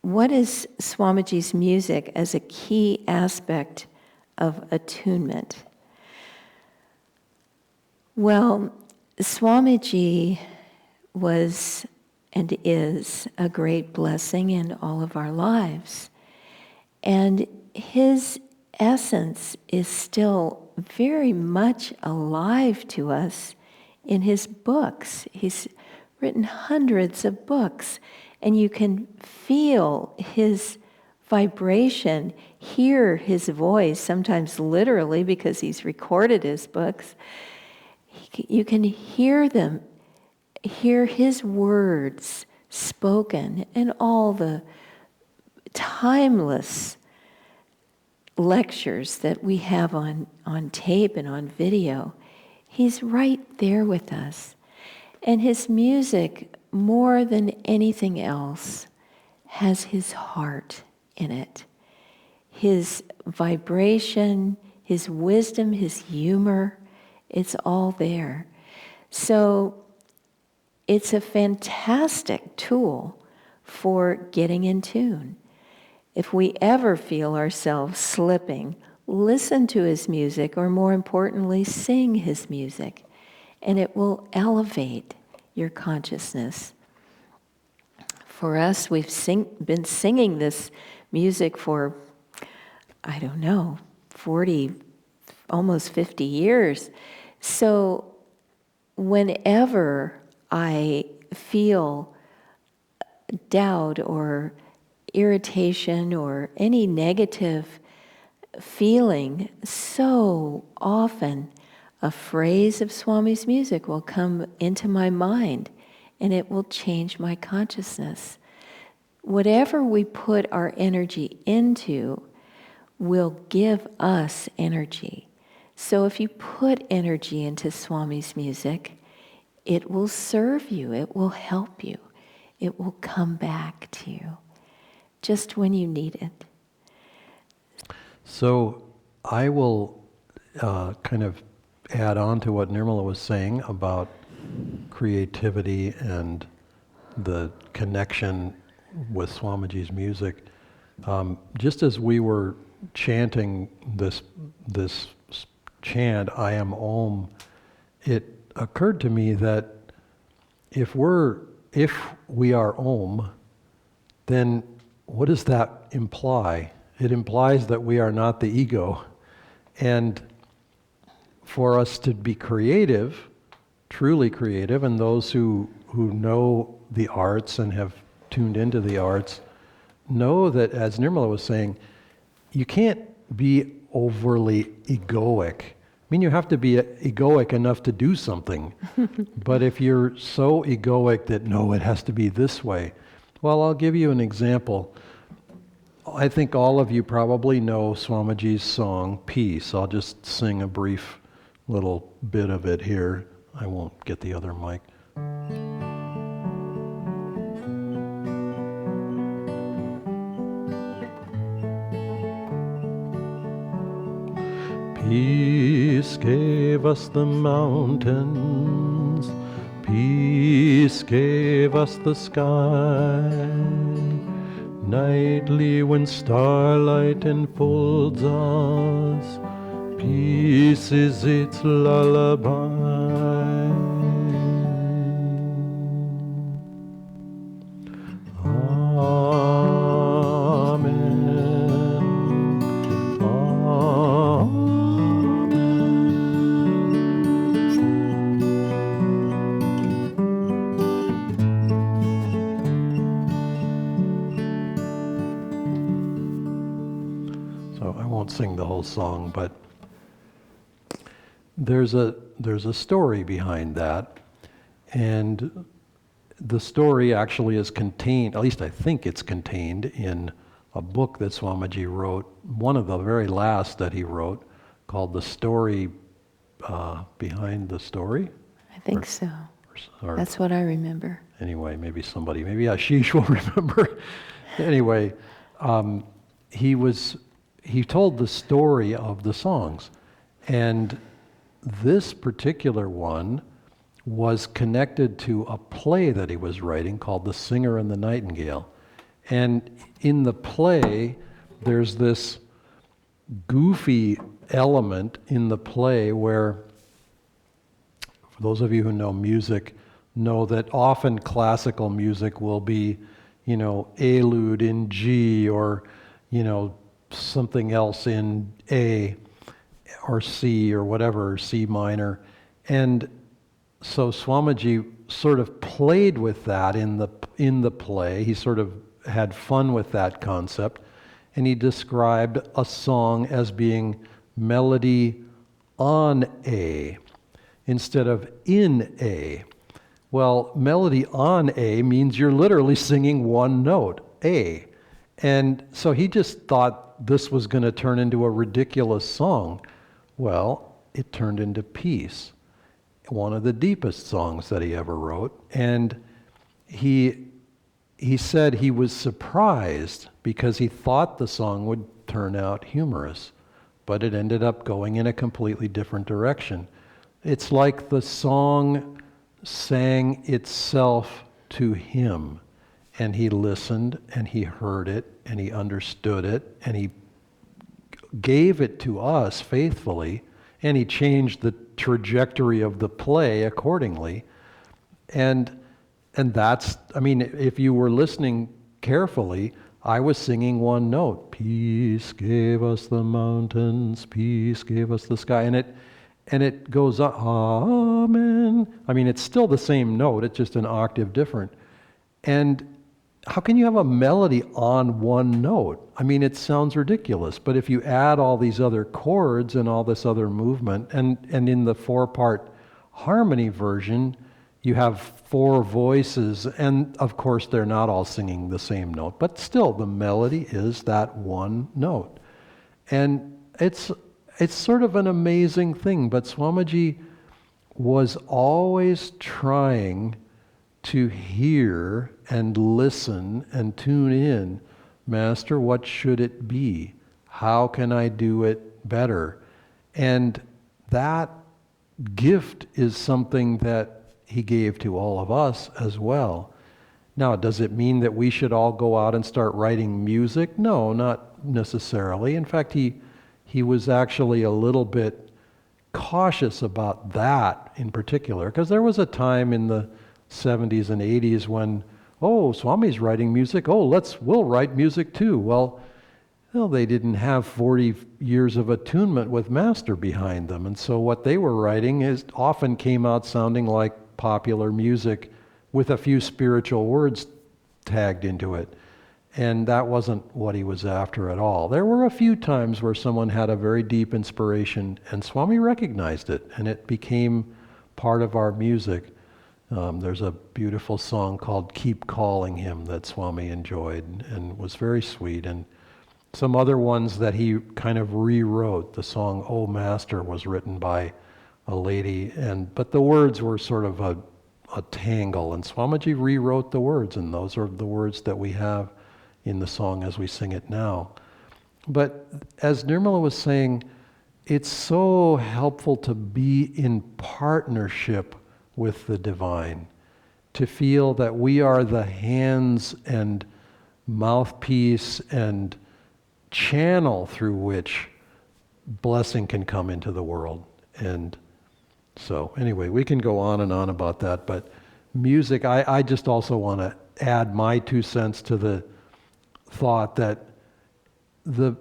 what is Swamiji's music as a key aspect of attunement? Well, Swamiji was and is a great blessing in all of our lives. And his essence is still very much alive to us in his books. He's written hundreds of books, and you can feel his vibration, hear his voice, sometimes literally because he's recorded his books. You can hear them, hear his words spoken, and all the timeless lectures that we have on tape and on video. He's right there with us. And his music, more than anything else, has his heart in it. His vibration, his wisdom, his humor, it's all there. So it's a fantastic tool for getting in tune. If we ever feel ourselves slipping, listen to his music, or more importantly, sing his music, and it will elevate your consciousness. For us, we've been singing this music for, 40, almost 50 years. So whenever I feel doubt or irritation or any negative feeling, so often a phrase of Swami's music will come into my mind and it will change my consciousness. Whatever we put our energy into will give us energy. So if you put energy into Swami's music, it will serve you, it will help you, it will come back to you just when you need it. So I will kind of add on to what Nirmala was saying about creativity and the connection with Swamiji's music. Just as we were chanting this chant, I am Om, it occurred to me that if we are Om, then what does that imply? It implies that we are not the ego. And for us to be creative, truly creative, and those who know the arts and have tuned into the arts know that, as Nirmala was saying, you can't be overly egoic. I mean, you have to be egoic enough to do something. But if you're so egoic that, no, it has to be this way. Well, I'll give you an example. I think all of you probably know Swamiji's song, Peace. I'll just sing a brief little bit of it here. I won't get the other mic. Peace gave us the mountains, peace gave us the sky. Nightly when starlight enfolds us, peace is its lullaby. Sing the whole song, but there's a story behind that, and the story actually is contained, at least I think it's contained, in a book that Swamiji wrote, one of the very last that he wrote, called The Story Behind the Story. I think or that's what I remember. Anyway, maybe Ashish will remember. Anyway, he told the story of the songs, and this particular one was connected to a play that he was writing called The Singer and the Nightingale. And in the play, there's this goofy element in the play where, for those of you who know music, know that often classical music will be, Elude in G, or, something else in A or C or whatever, C minor. And so Swamiji sort of played with that in the play. He sort of had fun with that concept, and he described a song as being melody on A instead of in A. Well, melody on A means you're literally singing one note, A. And so he just thought this was going to turn into a ridiculous song. Well, it turned into Peace, one of the deepest songs that he ever wrote. And he said he was surprised because he thought the song would turn out humorous, but it ended up going in a completely different direction. It's like the song sang itself to him, and he listened, and he heard it, and he understood it, and he gave it to us faithfully, and he changed the trajectory of the play accordingly. And that's, if you were listening carefully, I was singing one note. Peace gave us the mountains, peace gave us the sky. And it goes up, Amen. It's still the same note, it's just an octave different. And how can you have a melody on one note? It sounds ridiculous, but if you add all these other chords and all this other movement, and in the 4-part harmony version, you have 4 voices, and of course they're not all singing the same note, but still the melody is that one note. And it's sort of an amazing thing, but Swamiji was always trying to hear and listen and tune in. Master, what should it be? How can I do it better? And that gift is something that he gave to all of us as well. Now, does it mean that we should all go out and start writing music? No, not necessarily. In fact, he was actually a little bit cautious about that in particular, because there was a time in the 70s and 80s when, Swami's writing music, we'll write music too. Well, they didn't have 40 years of attunement with Master behind them, and so what they were writing often came out sounding like popular music with a few spiritual words tagged into it. And that wasn't what he was after at all. There were a few times where someone had a very deep inspiration, and Swami recognized it, and it became part of our music. There's a beautiful song called Keep Calling Him that Swami enjoyed and was very sweet. And some other ones that he kind of rewrote. The song Oh Master was written by a lady, but the words were sort of a tangle, and Swamiji rewrote the words, and those are the words that we have in the song as we sing it now. But as Nirmala was saying, it's so helpful to be in partnership with the divine, to feel that we are the hands and mouthpiece and channel through which blessing can come into the world. And so anyway, we can go on and on about that, but music, I just also want to add my 2 cents to the thought that the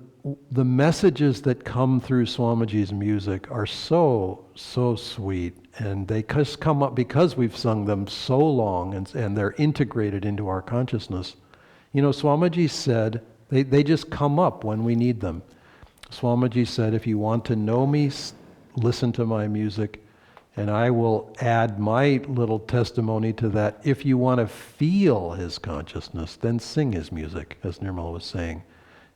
messages that come through Swamiji's music are so sweet, and they just come up because we've sung them so long, and they're integrated into our consciousness. Swamiji said, they just come up when we need them. Swamiji said, if you want to know me, listen to my music, and I will add my little testimony to that. If you want to feel his consciousness, then sing his music, as Nirmala was saying.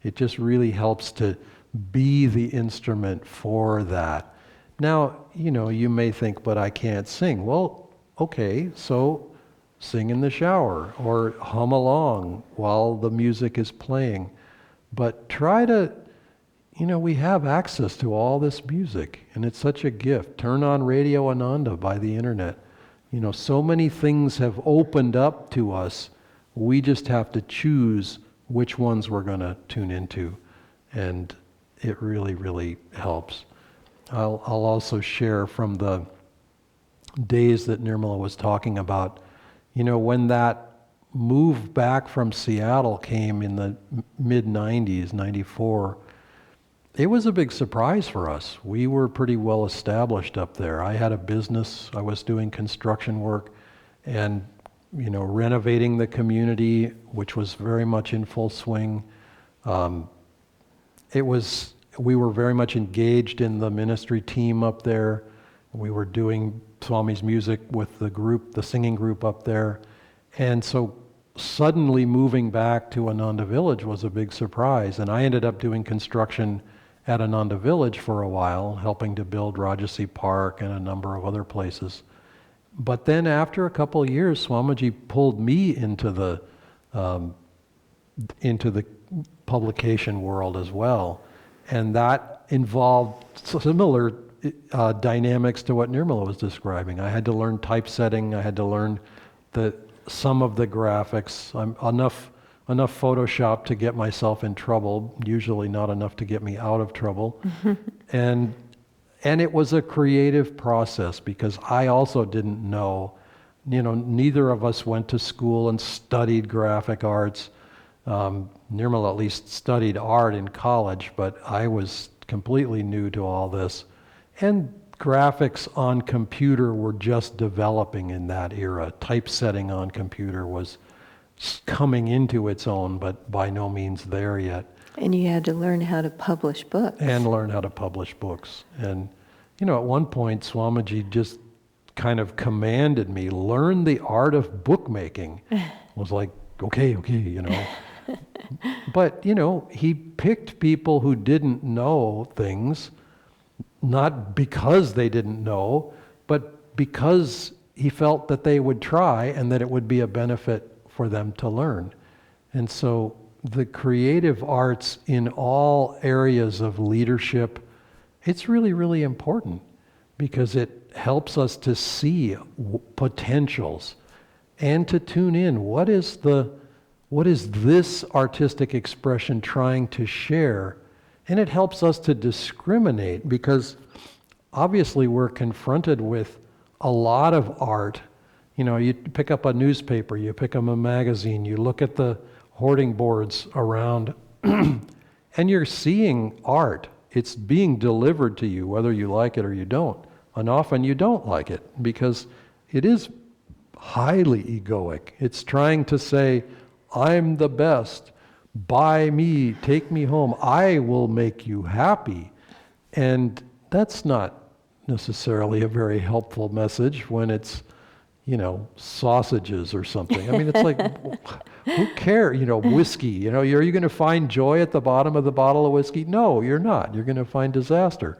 It just really helps to be the instrument for that. Now, you may think, but I can't sing. Well, okay, so sing in the shower or hum along while the music is playing. But try to, we have access to all this music, and it's such a gift. Turn on Radio Ananda by the internet. So many things have opened up to us We just have to choose which ones we're going to tune into, and it really, really helps. I'll also share from the days that Nirmala was talking about, when that move back from Seattle came in the mid-90s, 94, it was a big surprise for us. We were pretty well established up there. I had a business, I was doing construction work, and renovating the community, which was very much in full swing. We were very much engaged in the ministry team up there. We were doing Swami's music with the singing group up there. And so suddenly moving back to Ananda Village was a big surprise. And I ended up doing construction at Ananda Village for a while, helping to build Rajasi Park and a number of other places. But then after a couple of years, Swamiji pulled me into the publication world as well. And that involved similar dynamics to what Nirmala was describing. I had to learn typesetting. I had to learn some of the graphics. Enough Photoshop to get myself in trouble, usually not enough to get me out of trouble. And it was a creative process because I also didn't know, neither of us went to school and studied graphic arts. Nirmala at least studied art in college, but I was completely new to all this. And graphics on computer were just developing in that era. Typesetting on computer was coming into its own, but by no means there yet. And you had to learn how to publish books. And learn how to publish books. And, at one point, Swamiji just kind of commanded me, learn the art of bookmaking. I was like, okay. But, he picked people who didn't know things, not because they didn't know, but because he felt that they would try and that it would be a benefit for them to learn. And so the creative arts in all areas of leadership, it's really, really important because it helps us to see potentials and to tune in. What is this artistic expression trying to share? And it helps us to discriminate because obviously we're confronted with a lot of art. You pick up a newspaper, you pick up a magazine, you look at the hoarding boards around, and you're seeing art. It's being delivered to you, whether you like it or you don't. And often you don't like it because it is highly egoic. It's trying to say, I'm the best. Buy me, take me home. I will make you happy. And that's not necessarily a very helpful message when it's, sausages or something. I mean, it's like, who cares? Whiskey, are you going to find joy at the bottom of the bottle of whiskey? No, you're not. You're going to find disaster.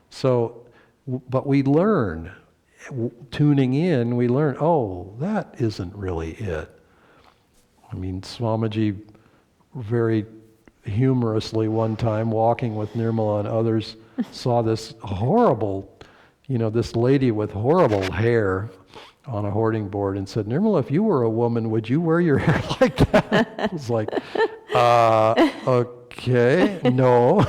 So, but we learn, tuning in, we learn, oh, that isn't really it. I mean, Swamiji very humorously one time walking with Nirmala and others saw this horrible, this lady with horrible hair on a hoarding board and said, Nirmala, if you were a woman, would you wear your hair like that? I was like, okay, no.